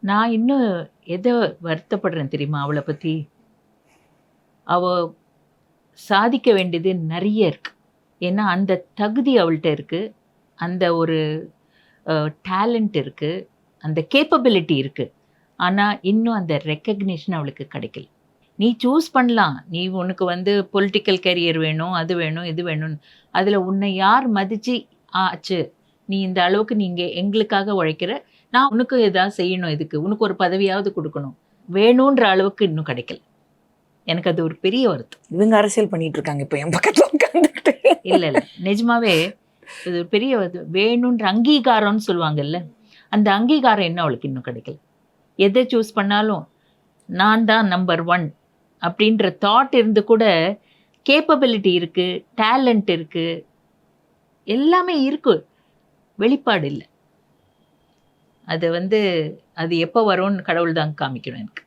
நான் இன்னும் எத வருத்தப்படுறேன் தெரியுமா அவள பத்தி? அவ சாதிக்க வேண்டியது நெறைய இருக்கு. ஏன்னா, அந்த தகுதி அவள்ட்ட இருக்கு. அந்த ஒரு டேலண்ட் இருக்கு. அந்த கேப்பபிலிட்டி இருக்கு. ஆனா, இன்னும் அந்த ரெகக்னிஷன் அவளுக்கு கிடைக்கல. நீ சூஸ் பண்ணலாம். நீ உனக்கு வந்து பொலிட்டிக்கல் கரியர் வேணும், அது வேணும், இது வேணும்னு. அதுல உன்னை யார் மதிச்சு, ஆச்சு. நீ இந்த அளவுக்கு நீங்க எங்களுக்காக உழைக்கிற. நான் உனக்கு ஏதாவது செய்யணும் இதுக்கு. உனக்கு ஒரு பதவியாவது குடுக்கணும். வேணுன்ற அளவுக்கு இன்னும் கிடைக்கல. எனக்கு அது ஒரு பெரிய வருத்தம். இவங்க அரசியல் பண்ணிட்டு இருக்காங்க இப்போ என் பக்கத்துல உட்காந்துக்கிட்டு. இல்ல. நிஜமாவே இது ஒரு பெரிய வேணுன்ற அங்கீகாரம்னு சொல்லுவாங்கல்ல. அந்த அங்கீகாரம் இன்னும் அவளுக்கு இன்னும் கிடைக்கல. எத சூஸ் பண்ணாலும் நான் தான் நம்பர் 1 அப்படின்ற தாட் இருந்து கூட கேப்பபிலிட்டி இருக்கு, டேலண்ட் இருக்கு, எல்லாமே இருக்கு. வெளிப்பாடு இல்ல. அது எப்போ வரும்னு கடவுள் தான் காமிக்கணும் எனக்கு.